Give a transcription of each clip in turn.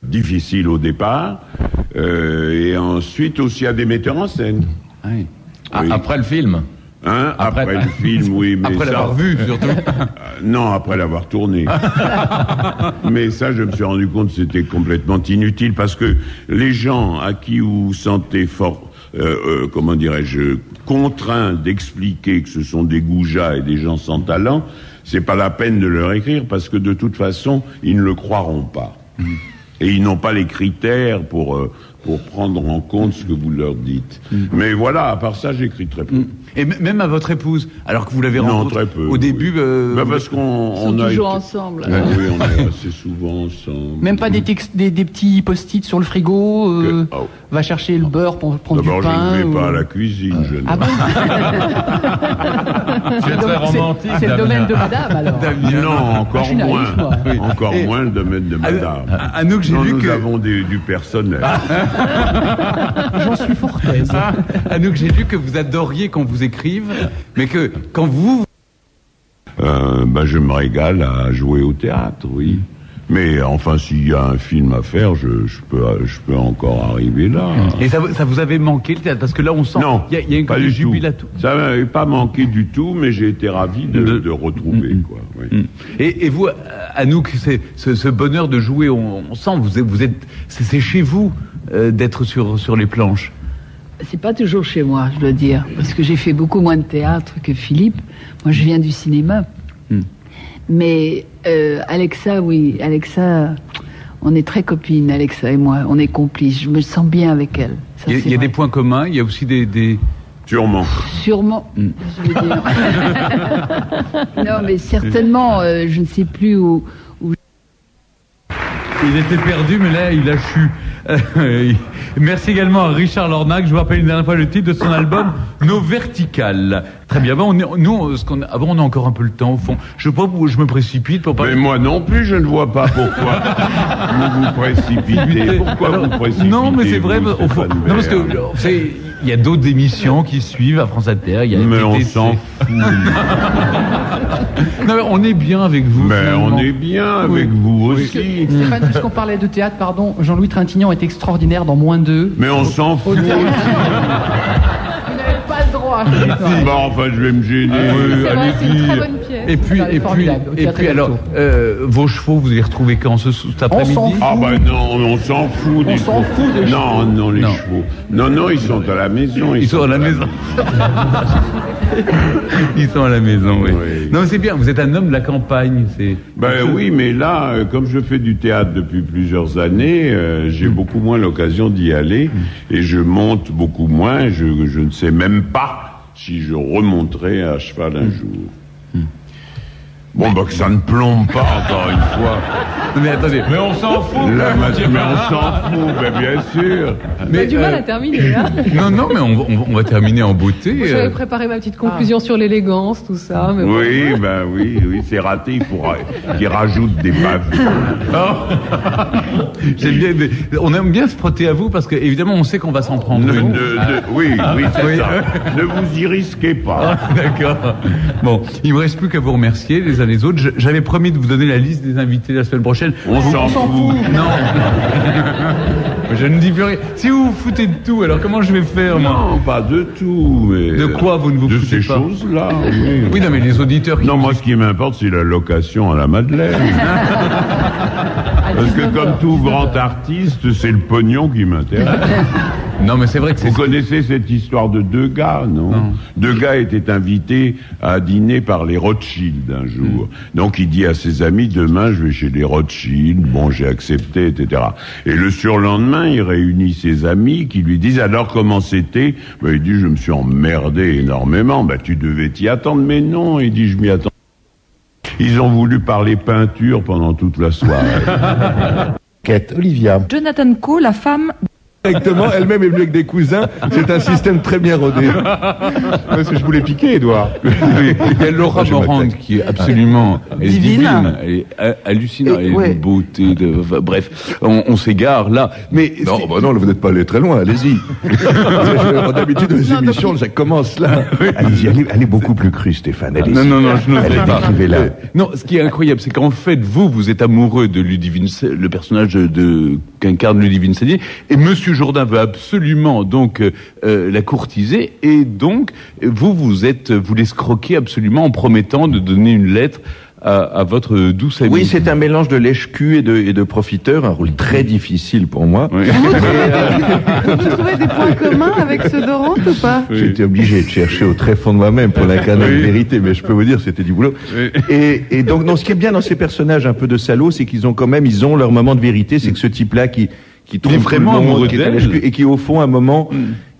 difficile au départ, et ensuite aussi à des metteurs en scène. Oui. Oui. Après le film. Hein, après le film, oui, mais après ça, l'avoir vu, surtout. non, après l'avoir tourné. Mais ça, je me suis rendu compte que c'était complètement inutile, parce que les gens à qui vous sentez fort, comment dirais-je, contraints d'expliquer que ce sont des goujats et des gens sans talent, c'est pas la peine de leur écrire, parce que de toute façon, ils ne le croiront pas. Et ils n'ont pas les critères pour prendre en compte ce que vous leur dites. Mais voilà, à part ça, j'écris très peu. Et même à votre épouse, alors que vous l'avez Non, rencontrée très peu, au début... parce qu'on Ils sont a toujours été- ensemble. Oui, on est assez souvent ensemble. Même pas des petits post-it sur le frigo. Oh. Va chercher le beurre pour prendre D'abord, du pain. je ne vais pas ou- à la cuisine. Je ne- Ah bon C'est très romantique, C'est le Damien. domaine de madame, alors. Damien. Non, encore je suis naïf, moins. moi. Oui. Encore Et- moins le domaine de madame. Anouk, j'ai Non, lu nous que... avons du personnel. J'en suis fort aise. Anouk, j'ai lu que vous adoriez qu'on vous écrive, mais que quand vous... Je me régale à jouer au théâtre, oui. Mais enfin, s'il y a un film à faire, je peux encore arriver là. Et ça vous avait manqué le théâtre? Parce que là, on sent... Non, il y a une pas côté du tout. jubilatoire. Ça m'avait pas manqué du tout, mais j'ai été ravi de retrouver, quoi. Oui. Et vous, Anouk, ce bonheur de jouer, on sent, vous êtes, c'est chez vous d'être sur les planches. C'est pas toujours chez moi, je dois dire, parce que j'ai fait beaucoup moins de théâtre que Philippe. Moi, je viens du cinéma. Mais Alexa, oui, Alexa, on est très copines, Alexa et moi. On est complices. Je me sens bien avec elle. Ça, Il y a c'est vrai. des points communs, il y a aussi des... Sûrement. Sûrement, je veux dire. Non, mais certainement, je ne sais plus où. Il était perdu, mais là, il a chu. Merci également à Richard Lornac. Je vous rappelle une dernière fois le titre de son album, Nos Verticales. Très bien. On a encore un peu le temps, au fond. Je sais pas où je me précipite pour pas... Mais moi non plus, je ne vois pas pourquoi vous vous précipitez. Pourquoi vous précipitez? Non, mais c'est vrai, vous, au fond. Stéphane Non, parce que, Bern vous savez, il y a d'autres émissions qui suivent à France Inter. Il y a Mais on TTC. s'en fout. Non, mais on est bien avec vous. Mais finalement. on est bien avec vous aussi. Stéphane, puisqu'on parlait de théâtre, pardon, Jean-Louis Trintignant est extraordinaire dans Moins 2. Mais on s'en fout. Vous n'avez pas le droit. Bon, enfin, je vais me gêner. C'est vrai, c'est une très bonne pièce. Et puis, Elle est formidable, au théâtre alors, vos chevaux, vous les retrouvez quand cet après-midi? s'en fout. Ah non, on s'en fout des s'en chevaux. fout des Non, non, les Non. chevaux. Non, ils sont à la maison. Ils sont à la maison. Ils sont à la maison, oui. Oui. Non, mais c'est bien, vous êtes un homme de la campagne. Oui, mais là, comme je fais du théâtre depuis plusieurs années, j'ai beaucoup moins l'occasion d'y aller et je monte beaucoup moins. Je ne sais même pas si je remonterai à cheval un jour. Bon, que ça ne plombe pas, encore une fois. Mais attendez. Mais on s'en fout. Là, mais on s'en fout, bien sûr. Mais, du mal à terminer, hein. Non, mais on va terminer en beauté. J'avais préparé ma petite conclusion sur l'élégance, tout ça. Mais bon. Oui, c'est raté, il faudra qu'il rajoute des pavés. J'aime bien, on aime bien se frotter à vous parce que évidemment on sait qu'on va s'en prendre une. Oui, c'est ça. Ne vous y risquez pas. D'accord. Bon, il me reste plus qu'à vous remercier les uns les autres. J'avais promis de vous donner la liste des invités la semaine prochaine. On s'en fout. Non. Je ne dis plus rien. Si vous vous foutez de tout, alors comment je vais faire, moi? Non, pas de tout, mais... De quoi vous ne vous de foutez ces pas? choses-là, Oui, non, mais les auditeurs qui... Non, moi, ce qui m'importe, c'est la location à la Madeleine. Parce que comme tout grand artiste, c'est le pognon qui m'intéresse. Non, mais c'est vrai que c'est... Vous connaissez cette histoire de deux gars, non? Deux gars étaient invités à dîner par les Rothschild un jour. Donc il dit à ses amis, demain je vais chez les Rothschild, bon j'ai accepté, etc. Et le surlendemain, il réunit ses amis qui lui disent, alors comment c'était? Il dit, je me suis emmerdé énormément. Tu devais t'y attendre, mais non, il dit, je m'y attends. Ils ont voulu parler peinture pendant toute la soirée. Quête, Olivia. Jonathan Coe, la femme... Directement, elle-même est venue avec des cousins. C'est un système très bien rodé. Parce que je voulais piquer, Edouard. Oui. Il y a Laura Morand qui est absolument divine. Elle est hallucinante. Elle est d'une beauté. Bref, on s'égare là. Mais non, non, vous n'êtes pas allé très loin. Allez-y. D'habitude, les émissions, ça commence là. Allez-y, allez beaucoup plus cru, Stéphane. Allez-y. Non, je n'ose pas. Là. Non, ce qui est incroyable, c'est qu'en fait, vous êtes amoureux de Ludivine, le personnage de qu'incarne Ludivine Sagnier. Et Monsieur Jourdain veut absolument donc la courtiser. Et donc, vous l'escroquez absolument en promettant de donner une lettre à votre douce amie. Oui, c'est un mélange de lèche-cul et de profiteur, un rôle très difficile pour moi. Oui. Vous trouvez des points communs avec ceux d'Orange ou pas? Oui. J'étais obligé de chercher au très fond de moi-même pour l'incarner la vérité, mais je peux vous dire, c'était du boulot. Oui. Et donc, non, ce qui est bien dans ces personnages un peu de salauds, c'est qu'ils ont leur moment de vérité, c'est que ce type-là qui trouve vraiment amoureux d'elle et qui au fond à un moment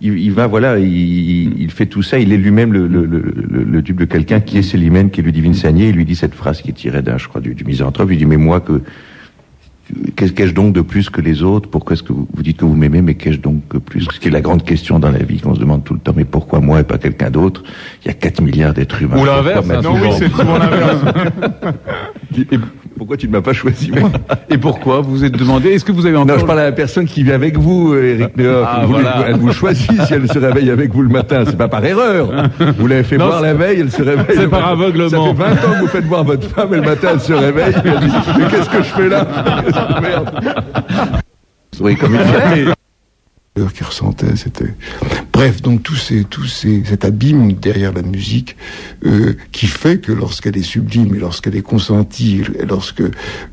il va il fait tout ça, il est lui-même le dupe de quelqu'un qui est Célimène, qui est Ludivine Sagnier. Il lui dit cette phrase qui est tirée je crois du Misanthrope. Il lui dit mais moi qu'ai-je donc de plus que les autres? Pourquoi est-ce que vous dites que vous m'aimez, mais qu'ai-je donc de plus? Ce qui est la grande question dans la vie qu'on se demande tout le temps, mais pourquoi moi et pas quelqu'un d'autre? Il y a 4 milliards d'êtres humains. Ou l'inverse, non, oui, c'est souvent l'inverse. Et pourquoi tu ne m'as pas choisi, moi? Et pourquoi? Vous vous êtes demandé, est-ce que vous avez encore... Non, je parle à la personne qui vit avec vous, Éric Nehoff. Elle vous choisit si elle se réveille avec vous le matin. C'est pas par erreur. Vous l'avez fait boire la veille, elle se réveille. C'est par aveuglement. Ça fait 20 ans que vous faites boire votre femme et le matin elle se réveille. Et elle dit, mais qu'est-ce que je fais là? Merde. Oui, comme une femme. Qui ressentait, c'était... Bref, donc cet abîme derrière la musique qui fait que lorsqu'elle est sublime et lorsqu'elle est consentie et lorsque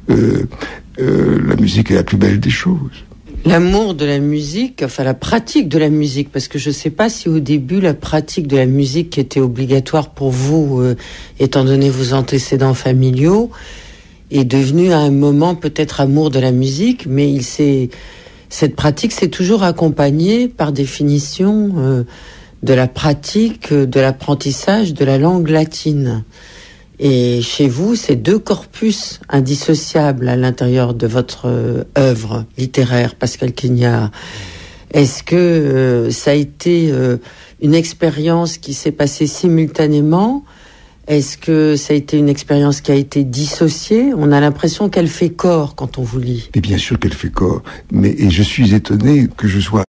la musique est la plus belle des choses. L'amour de la musique, enfin la pratique de la musique, parce que je ne sais pas si au début la pratique de la musique qui était obligatoire pour vous, étant donné vos antécédents familiaux, est devenue à un moment peut-être amour de la musique, mais cette pratique s'est toujours accompagnée par définition de la pratique, de l'apprentissage de la langue latine. Et chez vous, c'est deux corpus indissociables à l'intérieur de votre œuvre littéraire, Pascal Quignard. Est-ce que ça a été une expérience qui s'est passée simultanément? Est-ce que ça a été une expérience qui a été dissociée? On a l'impression qu'elle fait corps quand on vous lit. Mais bien sûr qu'elle fait corps. Et je suis étonné que je sois